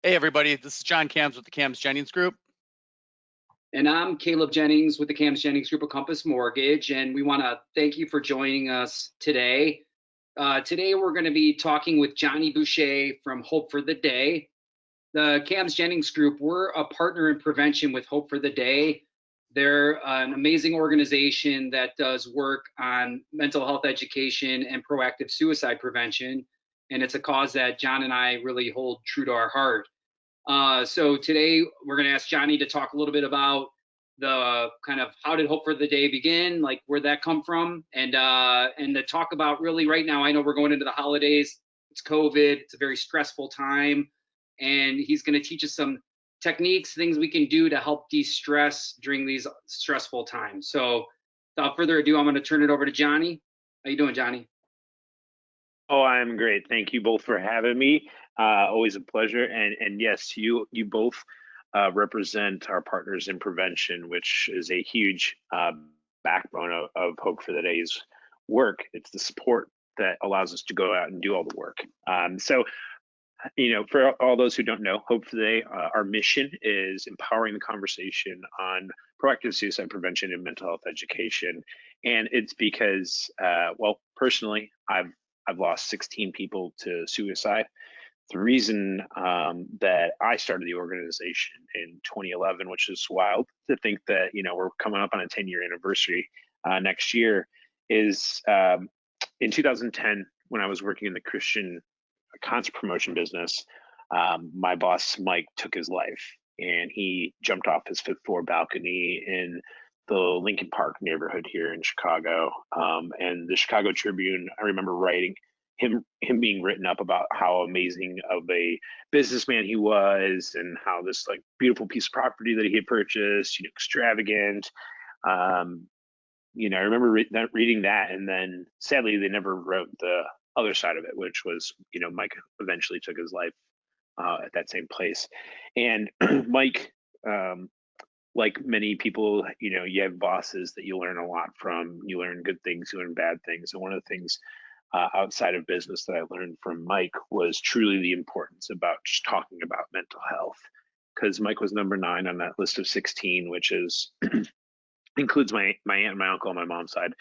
Hey everybody, this is John Kambs with the Kambs Jennings Group. And I'm Caleb Jennings with the Kambs Jennings Group of Compass Mortgage, and we want to thank you for joining us today. Today we're going to be talking with Jonny Boucher from Hope for the Day. The Kambs Jennings Group, we're a partner in prevention with Hope for the Day. They're an amazing organization that does work on mental health education and proactive suicide prevention, and it's a cause that John and I really hold true to our heart. So today we're going to ask Jonny to talk a little bit about the kind of how did Hope for the Day begin, like where that come from, and to talk about really right now. I know we're going into the holidays. It's COVID. It's a very stressful time, and he's going to teach us some techniques, things we can do to help de-stress during these stressful times. So without further ado, I'm going to turn it over to Jonny. How you doing, Jonny? Oh, I'm great. Thank you both for having me. Always a pleasure. And yes, you both represent our partners in prevention, which is a huge backbone of Hope for the Day's work. It's the support that allows us to go out and do all the work. So, for all those who don't know, Hope for the Day, our mission is empowering the conversation on proactive suicide prevention and mental health education. And it's because, well, personally, I've lost 16 people to suicide. The reason that I started the organization in 2011, which is wild to think that, we're coming up on a 10-year anniversary next year, is in 2010, when I was working in the Christian concert promotion business, my boss, Mike, took his life, and he jumped off his fifth floor balcony in the Lincoln Park neighborhood here in Chicago. And the Chicago Tribune, I remember writing him being written up about how amazing of a businessman he was, and how this like beautiful piece of property that he had purchased, extravagant. I remember reading that, and then sadly they never wrote the other side of it, which was, Mike eventually took his life at that same place. And Mike, like many people, you have bosses that you learn a lot from. You learn good things, you learn bad things. And one of the things outside of business that I learned from Mike was truly the importance about just talking about mental health. Because Mike was number 9 on that list of 16, which is includes my aunt and my uncle on my mom's side.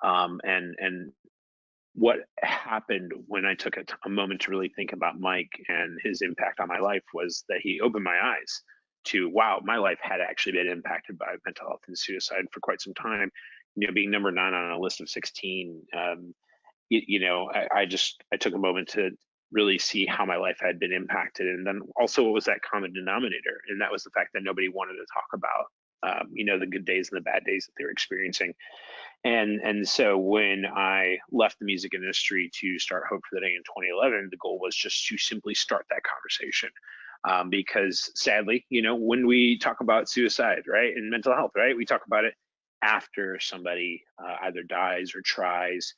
And what happened when I took a moment to really think about Mike and his impact on my life was that he opened my eyes to, wow, my life had actually been impacted by mental health and suicide for quite some time. Being number 9 on a list of 16, I took a moment to really see how my life had been impacted. And then also what was that common denominator? And that was the fact that nobody wanted to talk about, the good days and the bad days that they were experiencing. And so when I left the music industry to start Hope for the Day in 2011, the goal was just to simply start that conversation. Because sadly, when we talk about suicide, right, and mental health, right, we talk about it after somebody either dies or tries,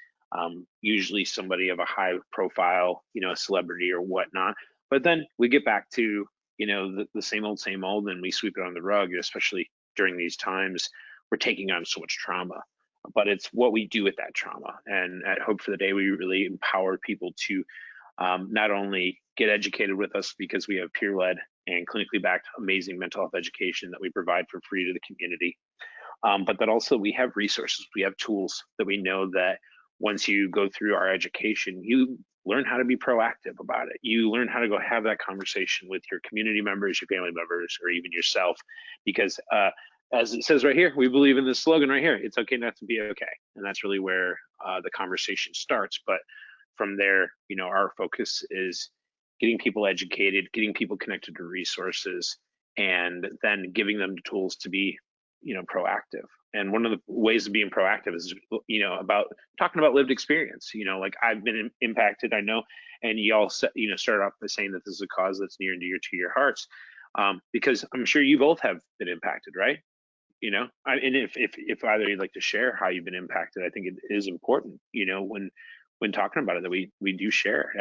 usually somebody of a high profile, a celebrity or whatnot. But then we get back to, the same old, and we sweep it on the rug, especially during these times. We're taking on so much trauma, but it's what we do with that trauma. And at Hope for the Day, we really empower people to not only get educated with us because we have peer-led and clinically backed amazing mental health education that we provide for free to the community, but that also we have resources, we have tools that we know that once you go through our education, you learn how to be proactive about it. You learn how to go have that conversation with your community members, your family members, or even yourself, because as it says right here, we believe in this slogan right here: it's okay not to be okay. And that's really where the conversation starts. But from there, our focus is getting people educated, getting people connected to resources, and then giving them the tools to be, proactive. And one of the ways of being proactive is, about talking about lived experience. Like I've been impacted, I know, and you all, started off by saying that this is a cause that's near and dear to your hearts, because I'm sure you both have been impacted, right? And if either you'd like to share how you've been impacted, I think it is important, when talking about it, that we do share.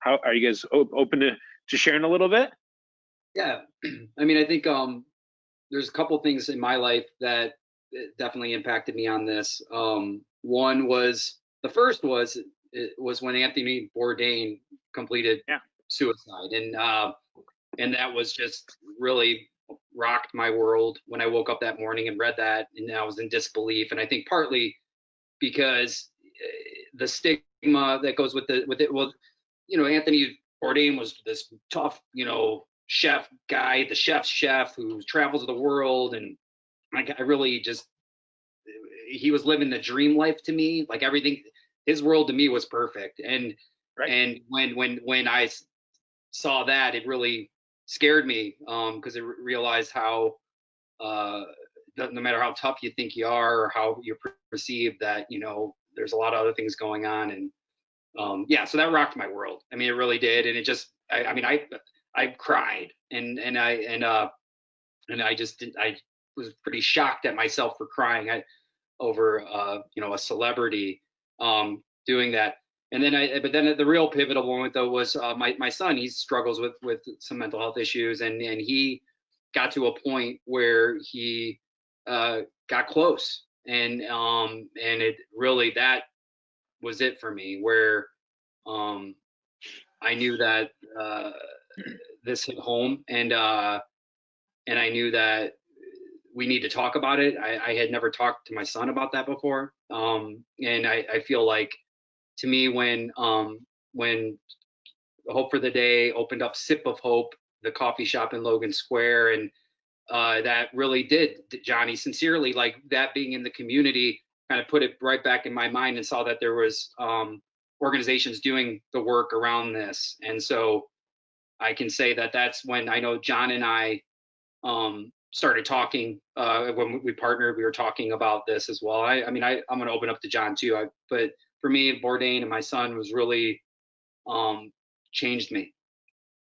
How are you guys open to sharing a little bit? Yeah, I mean, I think there's a couple things in my life that definitely impacted me on this. The first was when Anthony Bourdain completed suicide, and And that was just really rocked my world when I woke up that morning and read that, and I was in disbelief. And I think partly because the stigma that goes with it. Well, Anthony Bourdain was this tough, chef guy, the chef's chef who travels the world, and I really just, he was living the dream life to me. Like everything, his world to me was perfect. And Right. and when I saw that, it really scared me, because I realized how no matter how tough you think you are or how you're perceived, that there's a lot of other things going on. And yeah, so that rocked my world. I mean, it really did. And it just, I cried, and I just didn't, I was pretty shocked at myself for crying over a celebrity doing that. And then but then the real pivotal moment though was my son. He struggles with some mental health issues, and he got to a point where he got close, and it really, that was it for me, where I knew that this hit home, and I knew that we need to talk about it. I had never talked to my son about that before, and I feel like, to me, when Hope for the Day opened up Sip of Hope, the coffee shop in Logan Square, and that really did, Johnny, sincerely, like that being in the community, kind of put it right back in my mind, and saw that there was organizations doing the work around this. And so I can say that that's when I know John and I started talking. When we partnered, we were talking about this as well. I'm going to open up to John too, but for me, Bourdain and my son was really changed me.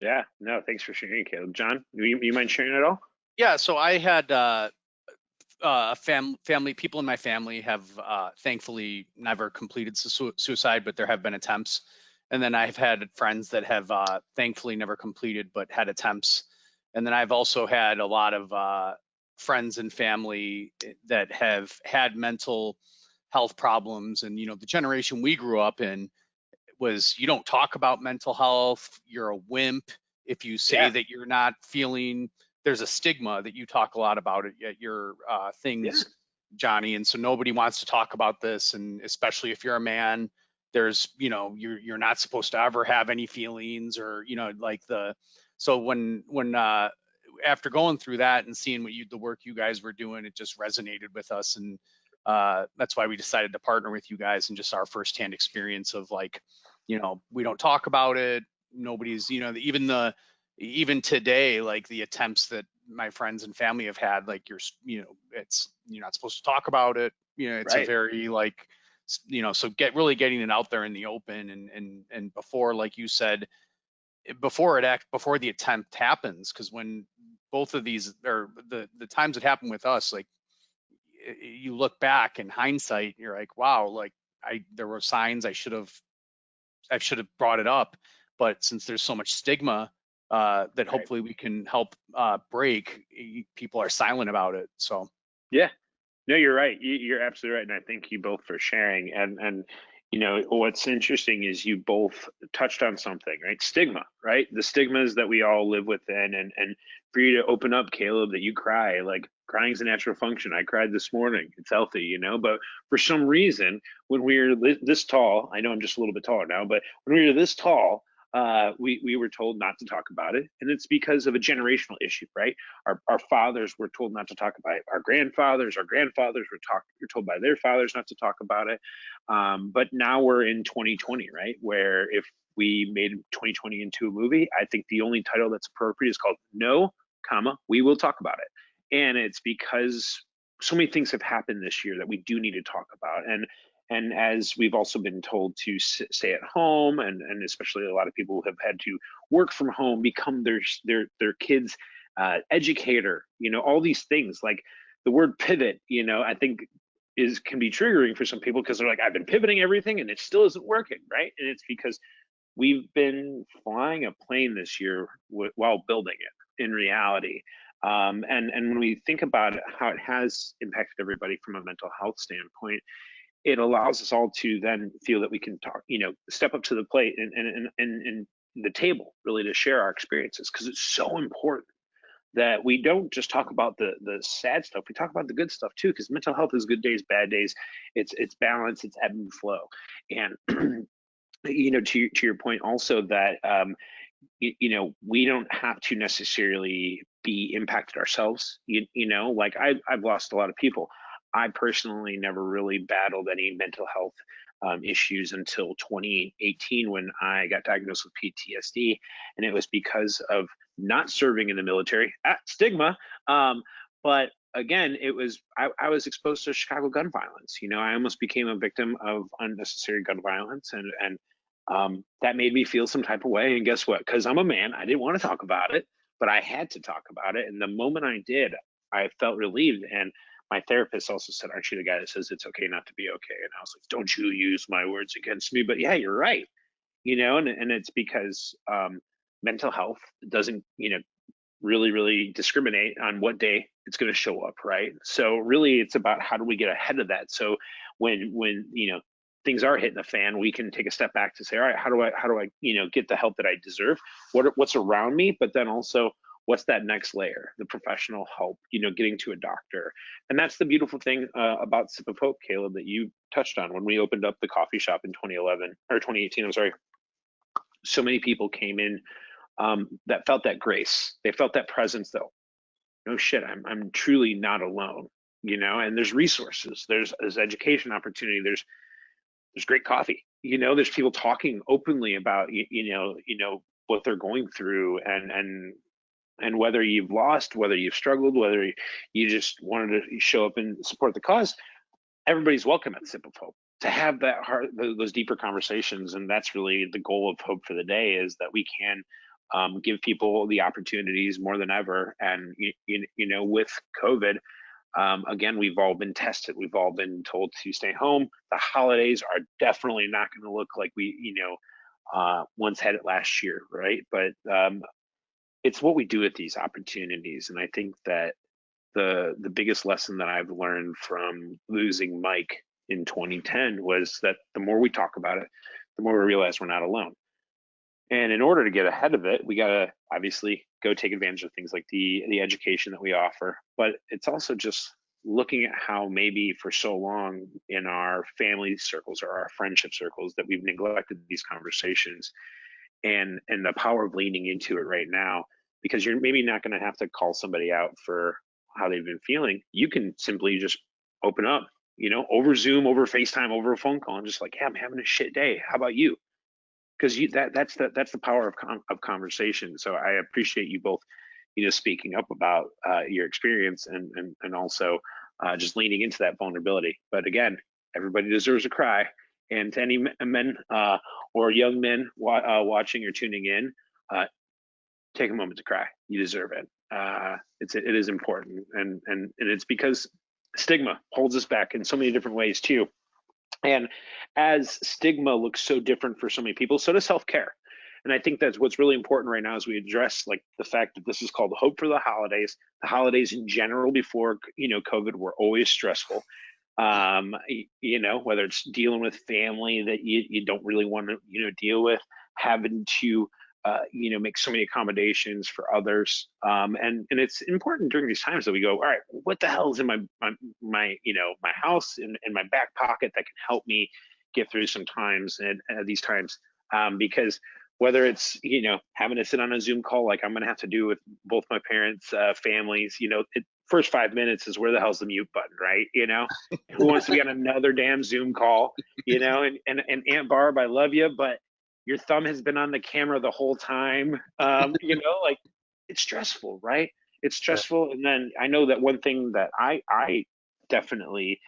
Yeah, no, thanks for sharing, Caleb. John, you mind sharing at all? Yeah, so I had family, people in my family have thankfully never completed suicide, but there have been attempts. And then I've had friends that have thankfully never completed, but had attempts. And then I've also had a lot of friends and family that have had mental health problems. And, the generation we grew up in was, you don't talk about mental health, you're a wimp. If you say Yeah. that you're not feeling, there's a stigma that you talk a lot about it at your things, Johnny. And so nobody wants to talk about this. And especially if you're a man, there's, you're not supposed to ever have any feelings, or, so when after going through that and seeing the work you guys were doing, it just resonated with us. And that's why we decided to partner with you guys, and just our firsthand experience of, like, we don't talk about it. Nobody's, even today, like the attempts that my friends and family have had, like, you're not supposed to talk about it. It's Right. a very, like, so getting it out there in the open, and before, like you said, before the attempt happens, because when both of these, or the times it happened with us, like, you look back in hindsight, you're like, wow, like, there were signs I should have brought it up. But since there's so much stigma that hopefully we can help break, people are silent about it. So Yeah. No, you're right. You're absolutely right, and I thank you both for sharing. And what's interesting is you both touched on something, right? Stigma, right? The stigmas that we all live within, and for you to open up, Caleb, that you cry, like, crying is a natural function. I cried this morning. It's healthy, But for some reason, when we were this tall, I know I'm just a little bit taller now, but when we were this tall, we were told not to talk about it, and it's because of a generational issue, right? Our fathers were told not to talk about it. Our grandfathers were told by their fathers not to talk about it. But now we're in 2020, right? Where if we made 2020 into a movie, I think the only title that's appropriate is called No, we will talk about it. And it's because so many things have happened this year that we do need to talk about. And as we've also been told to stay at home, and especially a lot of people who have had to work from home, become their kids' educator, all these things, like the word pivot, I think can be triggering for some people, because they're like, I've been pivoting everything and it still isn't working, right? And it's because we've been flying a plane this year while building it in reality. And when we think about it, how it has impacted everybody from a mental health standpoint, it allows us all to then feel that we can talk, step up to the plate and the table, really, to share our experiences, because it's so important that we don't just talk about the sad stuff. We talk about the good stuff too, because mental health is good days, bad days. It's balance, it's ebb and flow. And to your point also, that we don't have to necessarily be impacted ourselves. Like I've lost a lot of people. I personally never really battled any mental health issues until 2018, when I got diagnosed with PTSD, and it was because of not serving in the military. Stigma. But again, I was exposed to Chicago gun violence. I almost became a victim of unnecessary gun violence, and that made me feel some type of way. And guess what? Because I'm a man, I didn't want to talk about it, but I had to talk about it. And the moment I did, I felt relieved. And my therapist also said, "Aren't you the guy that says it's okay not to be okay?" And I was like, "Don't you use my words against me." But yeah, you're right. And it's because mental health doesn't, really discriminate on what day it's going to show up, right? So really, it's about how do we get ahead of that. So when things are hitting the fan, we can take a step back to say, all right, how do I get the help that I deserve? What's around me, but then also what's that next layer, the professional help, getting to a doctor. And that's the beautiful thing about Sip of Hope, Caleb, that you touched on. When we opened up the coffee shop in 2011 or 2018, I'm sorry, so many people came in that felt that grace. They felt that presence, though. No shit, I'm truly not alone, and there's resources, there's education opportunity, there's great coffee, there's people talking openly about, what they're going through, and whether you've lost, whether you've struggled, whether you just wanted to show up and support the cause, everybody's welcome at Sip of Hope to have that heart, those deeper conversations. And that's really the goal of Hope for the Day, is that we can give people the opportunities more than ever. And, with COVID, again, we've all been tested. We've all been told to stay home. The holidays are definitely not going to look like we, once had it last year, right? But it's what we do with these opportunities. And I think that the biggest lesson that I've learned from losing Mike in 2010 was that the more we talk about it, the more we realize we're not alone. And in order to get ahead of it, we got to obviously go take advantage of things like the education that we offer. But it's also just looking at how maybe for so long in our family circles or our friendship circles that we've neglected these conversations, and the power of leaning into it right now, because you're maybe not going to have to call somebody out for how they've been feeling. You can simply just open up, over Zoom, over FaceTime, over a phone call, and just like, "Yeah, I'm having a shit day. How about you?" Because that's the power of conversation. So I appreciate you both, speaking up about your experience, and also just leaning into that vulnerability. But again, everybody deserves a cry. And to any men or young men watching or tuning in, take a moment to cry. You deserve it. It is important, and it's because stigma holds us back in so many different ways too. And as stigma looks so different for so many people, so does self-care. And I think that's what's really important right now, as we address like the fact that this is called Hope for the Holidays. The holidays in general before COVID were always stressful. Whether it's dealing with family that you don't really want to deal with, having to make so many accommodations for others, and it's important during these times that we go, all right, what the hell is in my house, in my back pocket, that can help me get through some times and these times, because whether it's having to sit on a Zoom call like I'm gonna have to do with both my parents' families, first 5 minutes is where the hell's the mute button, right? Who wants to be on another damn Zoom call? And Aunt Barb, I love you, but your thumb has been on the camera the whole time. Like, it's stressful, right? It's stressful. And then I know that one thing that I definitely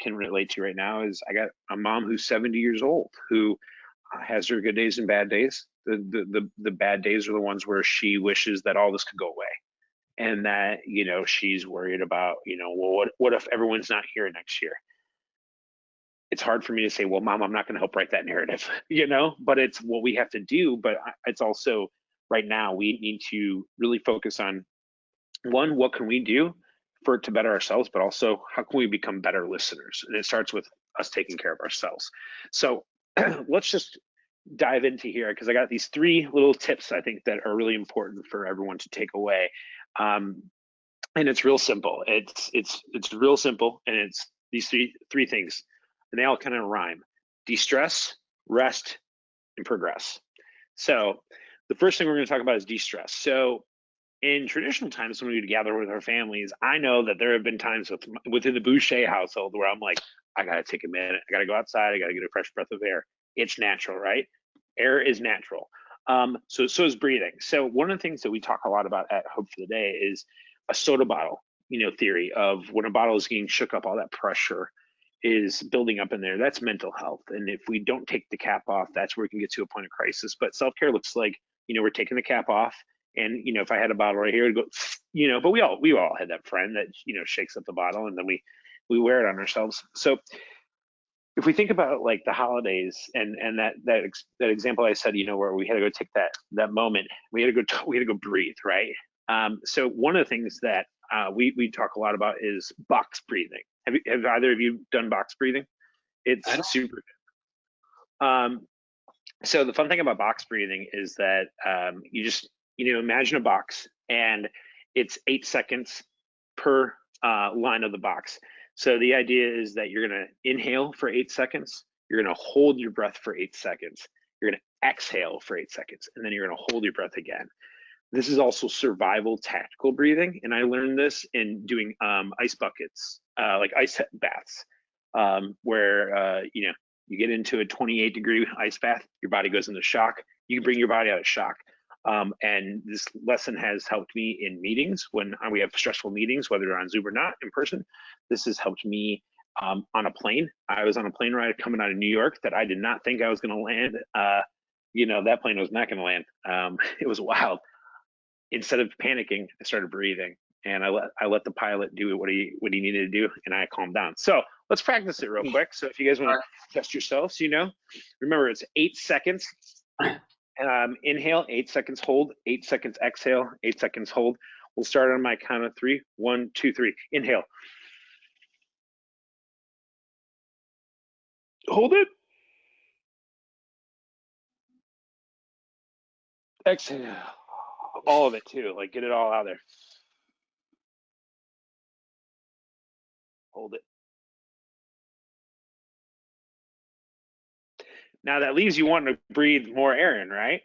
can relate to right now is I got a mom who's 70 years old, who has her good days and bad days. The bad days are the ones where she wishes that all this could go away. And that, she's worried about, well, what if everyone's not here next year? It's hard for me to say, well, Mom, I'm not going to help write that narrative, but it's what we have to do. But it's also right now we need to really focus on, one, what can we do to better ourselves, but also how can we become better listeners? And it starts with us taking care of ourselves. So let's just dive into here because I got these 3 little tips I think that are really important for everyone to take away. And it's real simple. It's real simple, and it's these three things, and they all kind of rhyme: de-stress, rest, and progress. So the first thing we're going to talk about is de-stress. So in traditional times when we would gather with our families, I know that there have been times within the Boucher household where I'm like, I got to take a minute. I got to go outside. I got to get a fresh breath of air. It's natural, right? Air is natural. So is breathing. So one of the things that we talk a lot about at Hope for the Day is a soda bottle, theory of when a bottle is getting shook up, all that pressure is building up in there. That's mental health. And if we don't take the cap off, that's where we can get to a point of crisis. But self-care looks like, we're taking the cap off. And, if I had a bottle right here, it'd go, but we all had that friend that, shakes up the bottle and then we wear it on ourselves. So if we think about like the holidays and that example I said, where we had to go take that moment, we had to go breathe, right? So one of the things that we talk a lot about is box breathing. Have either of you done box breathing? It's super good. So the fun thing about box breathing is that you just imagine a box, and it's 8 seconds per line of the box. So the idea is that you're going to inhale for 8 seconds, you're going to hold your breath for 8 seconds, you're going to exhale for 8 seconds, and then you're going to hold your breath again. This is also survival tactical breathing, and I learned this in doing ice buckets, like ice baths, where you get into a 28-degree ice bath, your body goes into shock. You can bring your body out of shock. And this lesson has helped me in meetings when we have stressful meetings, whether on Zoom or not, in person. This has helped me on a plane. I was on a plane ride coming out of New York that I did not think I was going to land. That plane was not going to land. It was wild. Instead of panicking, I started breathing, and I let the pilot do what he needed to do, and I calmed down. So let's practice it real quick. So if you guys want to test yourselves, remember it's 8 seconds. Inhale, 8 seconds, hold, 8 seconds, exhale, 8 seconds, hold. We'll start on my count of 3. 1, 2, 3. Inhale. Hold it. Exhale. All of it too, like get it all out there. Hold it. Now that leaves you wanting to breathe more air in, right?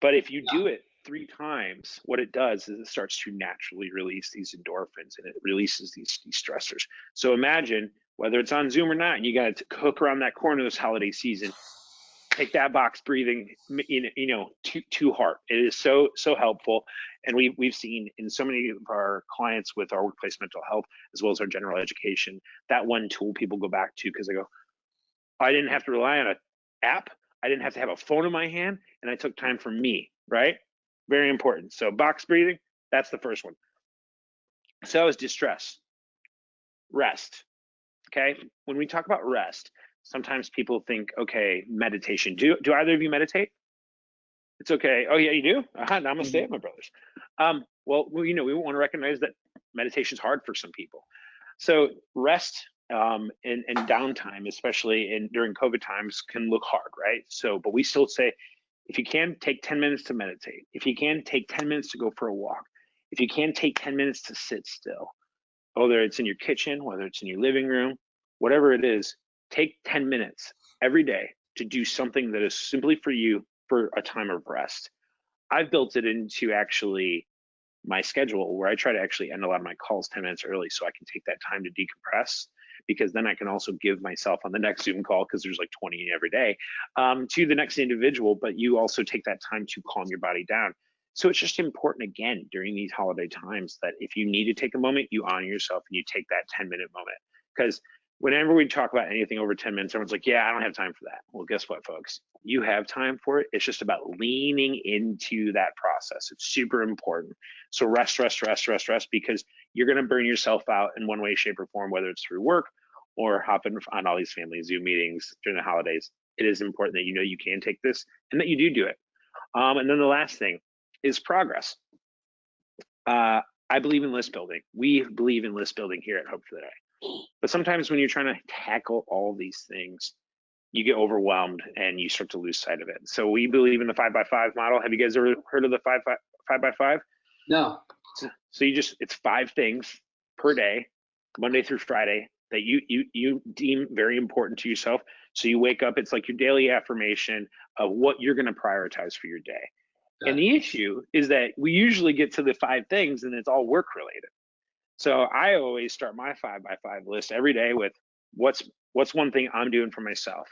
But if you do it 3 times, what it does is it starts to naturally release these endorphins, and it releases these stressors. So imagine, whether it's on Zoom or not, and you got to hook around that corner this holiday season, take that box breathing, to heart. It is so helpful, and we've seen in so many of our clients with our workplace mental health as well as our general education, that one tool people go back to because they go, I didn't have to rely on an app. I didn't have to have a phone in my hand, and I took time for me, right? Very important. So box breathing, that's the first one. So is distress. Rest. Okay. When we talk about rest, sometimes people think, okay, meditation. Do either of you meditate? It's okay. Oh yeah, you do? Namaste, my brothers. Well, we want to recognize that meditation is hard for some people. So rest and downtime, especially during COVID times, can look hard, right? So, but we still say, if you can, take 10 minutes to meditate. If you can, take 10 minutes to go for a walk. If you can, take 10 minutes to sit still. Whether it's in your kitchen, whether it's in your living room, whatever it is, take 10 minutes every day to do something that is simply for you for a time of rest. I've built it into actually my schedule where I try to actually end a lot of my calls 10 minutes early so I can take that time to decompress, because then I can also give myself on the next Zoom call, because there's like 20 every day, to the next individual, but you also take that time to calm your body down. So it's just important, again, during these holiday times, that if you need to take a moment, you honor yourself and you take that 10-minute moment. Because whenever we talk about anything over 10 minutes, everyone's like, yeah, I don't have time for that. Well, guess what, folks? You have time for it. It's just about leaning into that process. It's super important. So rest, because you're going to burn yourself out in one way, shape, or form, whether it's through work or hopping on all these family Zoom meetings during the holidays. It is important that you can take this and that you do it. And then the last thing is progress. I believe in list building. We believe in list building here at Hope for the Day. But sometimes when you're trying to tackle all these things, you get overwhelmed and you start to lose sight of it. So we believe in the 5x5 model. Have you guys ever heard of the 5x5? No. So it's 5 things per day, Monday through Friday, that you deem very important to yourself. So you wake up, it's like your daily affirmation of what you're going to prioritize for your day. And the issue is that we usually get to the 5 things and it's all work related. So I always start my 5x5 list every day with what's one thing I'm doing for myself.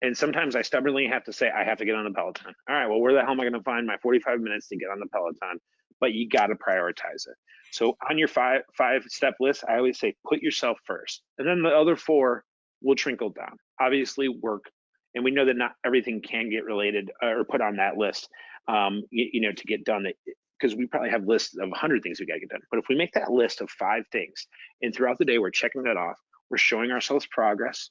And sometimes I stubbornly have to say, I have to get on the Peloton. All right, well, where the hell am I going to find my 45 minutes to get on the Peloton? But you got to prioritize it. So on your five-step list, I always say, put yourself first. And then the other 4 will trickle down. Obviously, work. And we know that not everything can get related or put on that list, to get done. Because we probably have lists of 100 things we got to get done. But if we make that list of 5 things, and throughout the day, we're checking that off, we're showing ourselves progress.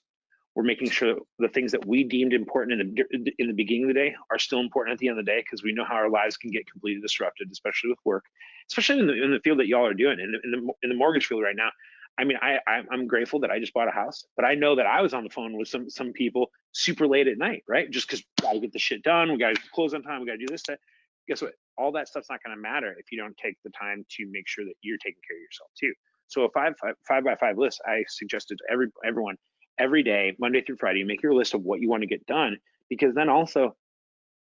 We're making sure the things that we deemed important in the beginning of the day are still important at the end of the day, because we know how our lives can get completely disrupted, especially with work, especially in the field that y'all are doing in the mortgage field right now. I mean, I'm grateful that I just bought a house, but I know that I was on the phone with some people super late at night, right? Just because we gotta get the shit done, we gotta close on time, we gotta do this, that. Guess what? All that stuff's not gonna matter if you don't take the time to make sure that you're taking care of yourself too. So a 5x5 list, I suggested to everyone. Every day, Monday through Friday, you make your list of what you want to get done, because then also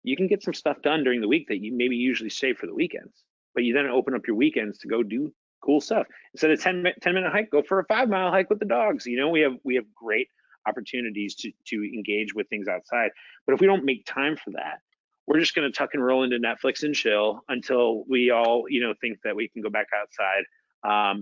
you can get some stuff done during the week that you maybe usually save for the weekends, but you then open up your weekends to go do cool stuff. Instead of 10-minute hike, go for a 5-mile hike with the dogs. We have great opportunities to engage with things outside. But if we don't make time for that, we're just going to tuck and roll into Netflix and chill until we all, think that we can go back outside.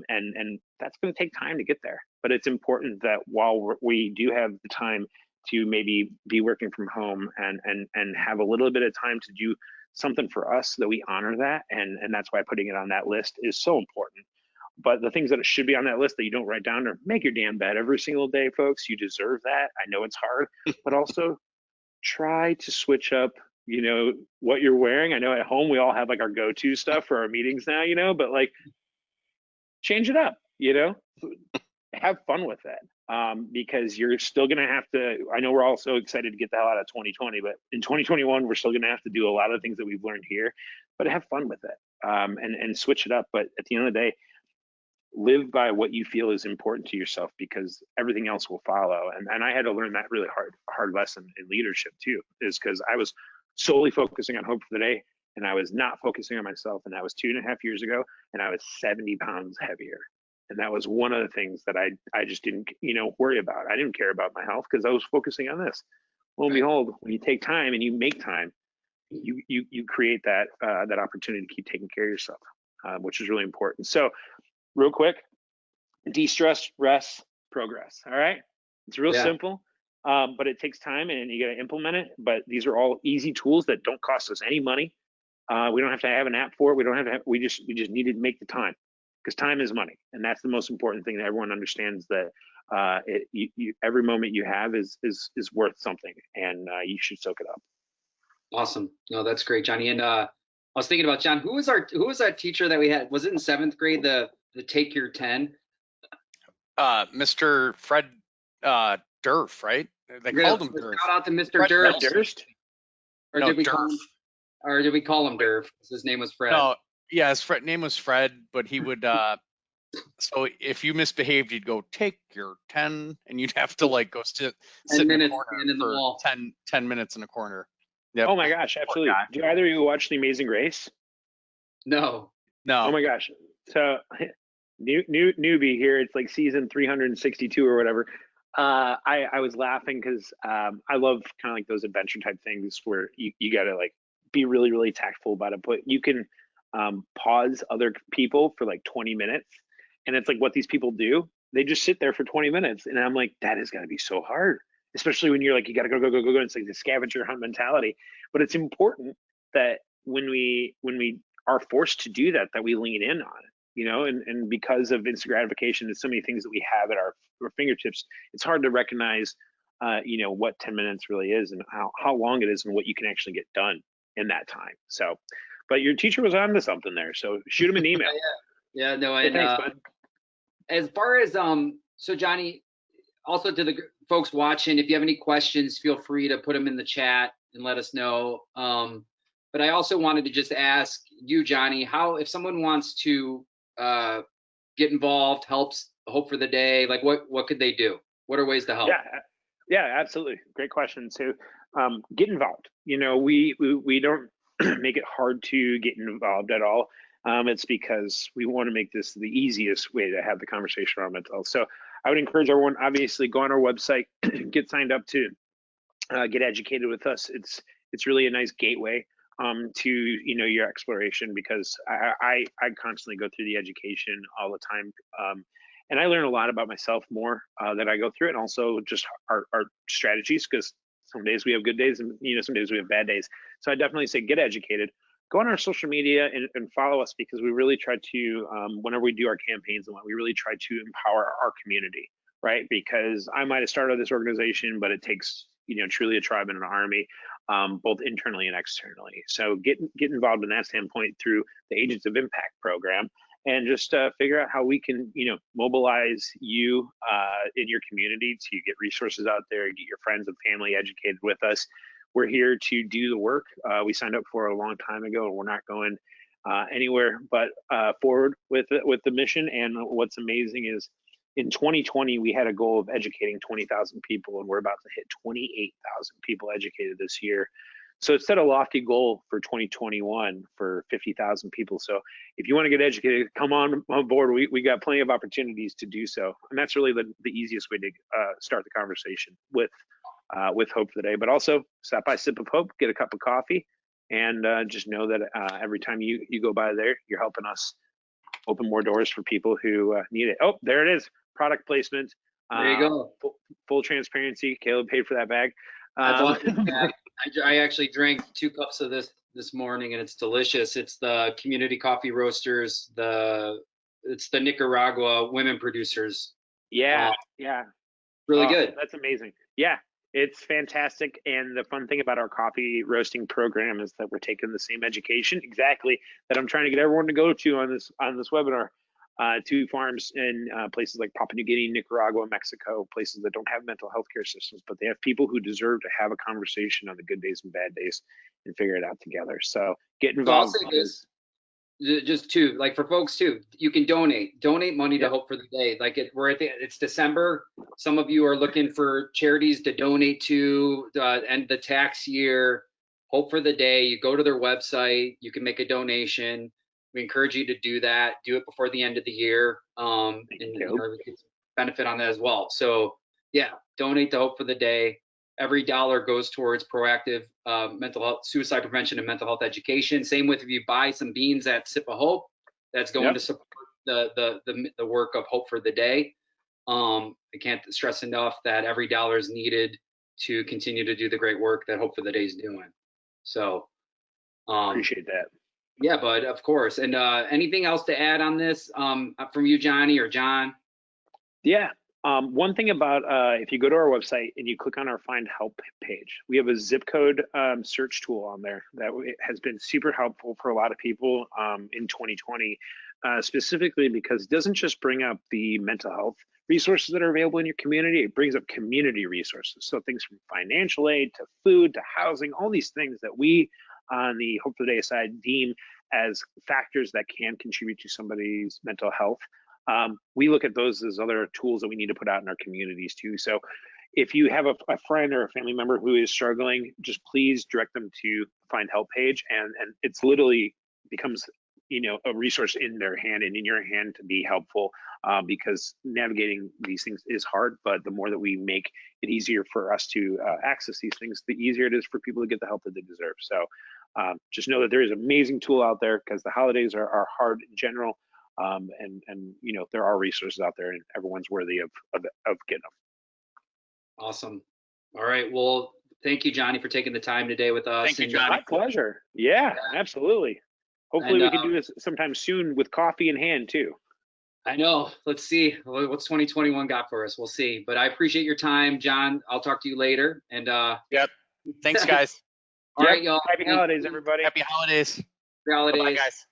And that's going to take time to get there. But it's important that while we do have the time to maybe be working from home and have a little bit of time to do something for us, that we honor that. And that's why putting it on that list is so important. But the things that should be on that list that you don't write down are make your damn bed every single day, folks. You deserve that. I know it's hard, but also try to switch up, what you're wearing. I know at home we all have like our go-to stuff for our meetings now, but like change it up, have fun with it. Because you're still going to have to, I know we're all so excited to get the hell out of 2020, but in 2021, we're still going to have to do a lot of things that we've learned here, but have fun with it, and switch it up. But at the end of the day, live by what you feel is important to yourself, because everything else will follow. And I had to learn that really hard lesson in leadership too, is because I was solely focusing on hope for the day, and I was not focusing on myself. And that was 2.5 years ago, and I was 70 pounds heavier. And that was one of the things that I just didn't, worry about. I didn't care about my health because I was focusing on this. Lo and behold, when you take time and you make time, you create that opportunity to keep taking care of yourself, which is really important. So real quick, de-stress, rest, progress. All right. It's real simple, but it takes time and you got to implement it. But these are all easy tools that don't cost us any money. We don't have to have an app for it. We don't have to we just need to make the time, because time is money. And that's the most important thing, that everyone understands, that every moment you have is worth something, and you should soak it up. Awesome. No, that's great, Johnny. And I was thinking about, John, who was that teacher that we had? Was it in 7th grade, the Take Your 10? Mr. Fred Durf, right? They called him Durf. Shout out to Mr. Durf. Or no, did we Durf. call him Durf? His name was Fred. No, yeah, his name was Fred, but he would so if you misbehaved, you'd go take your 10, and you'd have to like go sit in a corner for 10 minutes in a corner. Yep. Oh my gosh, absolutely. Do either of you watch The Amazing Race? No. Oh my gosh. So newbie here, it's like season 362 or whatever. I was laughing because I love kind of like those adventure type things where you gotta like be really, really tactful about it. But you can pause other people for like 20 minutes. And it's like what these people do. They just sit there for 20 minutes. And I'm like, that is gotta be so hard. Especially when you're like, you gotta go. And it's like the scavenger hunt mentality. But it's important that when we are forced to do that we lean in on it, and because of instant gratification and so many things that we have at our fingertips, it's hard to recognize, what 10 minutes really is, and how long it is, and what you can actually get done in that time. So, but your teacher was on to something there. So shoot him an email. Yeah, no, and thanks, bud. As far as so Johnny, also to folks watching, if you have any questions, feel free to put them in the chat and let us know. But I also wanted to just ask you, Jonny, how, if someone wants to get involved, helps Hope for the Day, like what could they do? What are ways to help? Yeah, absolutely. Great question. So get involved. You know, we don't make it hard to get involved at all. It's because we want to make this the easiest way to have the conversation around mental health. So I would encourage everyone, obviously, go on our website, get signed up to get educated with us. It's really a nice gateway to your exploration, because I constantly go through the education all the time, and I learn a lot about myself more that I go through it, and also just our strategies, because some days we have good days and some days we have bad days. So I definitely say get educated. Go on our social media and follow us, because we really try to, whenever we do our campaigns and what, we really try to empower our community, right? Because I might have started this organization, but it takes truly a tribe and an army, both internally and externally. So get involved in that standpoint through the Agents of Impact program, and just figure out how we can mobilize you in your community to get resources out there, get your friends and family educated with us. We're here to do the work we signed up for a long time ago, and we're not going anywhere but forward with the mission. And what's amazing is in 2020, we had a goal of educating 20,000 people, and we're about to hit 28,000 people educated this year. So it set a lofty goal for 2021 for 50,000 people. So if you want to get educated, come on board. We got plenty of opportunities to do so. And that's really the easiest way to start the conversation with Hope for the Day. But also stop by Sip of Hope, get a cup of coffee, and just know that every time you go by there, you're helping us open more doors for people who need it. Oh, there it is. Product placement. There you go. Full transparency. Caleb paid for that bag. I bought this bag. I actually drank 2 cups of this morning, and it's delicious. It's the Community Coffee Roasters. It's the Nicaragua women producers. Yeah. Really good. That's amazing. Yeah, it's fantastic. And the fun thing about our coffee roasting program is that we're taking the same education exactly that I'm trying to get everyone to go to on this webinar, to farms in places like Papua New Guinea, Nicaragua, Mexico, places that don't have mental health care systems, but they have people who deserve to have a conversation on the good days and bad days and figure it out together. So get involved. So I'll say this, just too, like for folks too, you can donate money to Hope for the Day. Like it's December. Some of you are looking for charities to donate to end the tax year. Hope for the Day, you go to their website, you can make a donation. We encourage you to do that. Do it before the end of the year, and get benefit on that as well. So yeah, donate to Hope for the Day. Every dollar goes towards proactive mental health, suicide prevention, and mental health education. Same with if you buy some beans at Sip of Hope, that's going to support the work of Hope for the Day. I can't stress enough that every dollar is needed to continue to do the great work that Hope for the Day is doing. So appreciate that. Yeah, bud, of course. And anything else to add on this from you, Jonny or John? Yeah. One thing about if you go to our website and you click on our Find Help page, we have a zip code search tool on there that has been super helpful for a lot of people in 2020, specifically because it doesn't just bring up the mental health resources that are available in your community, it brings up community resources. So things from financial aid to food to housing, all these things that we on the Hope for the Day side deem as factors that can contribute to somebody's mental health. We look at those as other tools that we need to put out in our communities too. So if you have a friend or a family member who is struggling, just please direct them to the Find Help page, and it's literally becomes a resource in their hand and in your hand to be helpful, because navigating these things is hard, but the more that we make it easier for us to access these things, the easier it is for people to get the help that they deserve. So just know that there is an amazing tool out there, because the holidays are hard in general, and there are resources out there, and everyone's worthy of getting them. Awesome. All right. Well, thank you, Jonny, for taking the time today with us. Thank you, Jonny. My pleasure. Yeah, absolutely. Hopefully we can do this sometime soon with coffee in hand too. I know. Let's see what's 2021 got for us. We'll see. But I appreciate your time, John. I'll talk to you later. And yep. Thanks, guys. All right, y'all. Happy holidays, everybody. Happy holidays. Happy holidays. Bye, guys.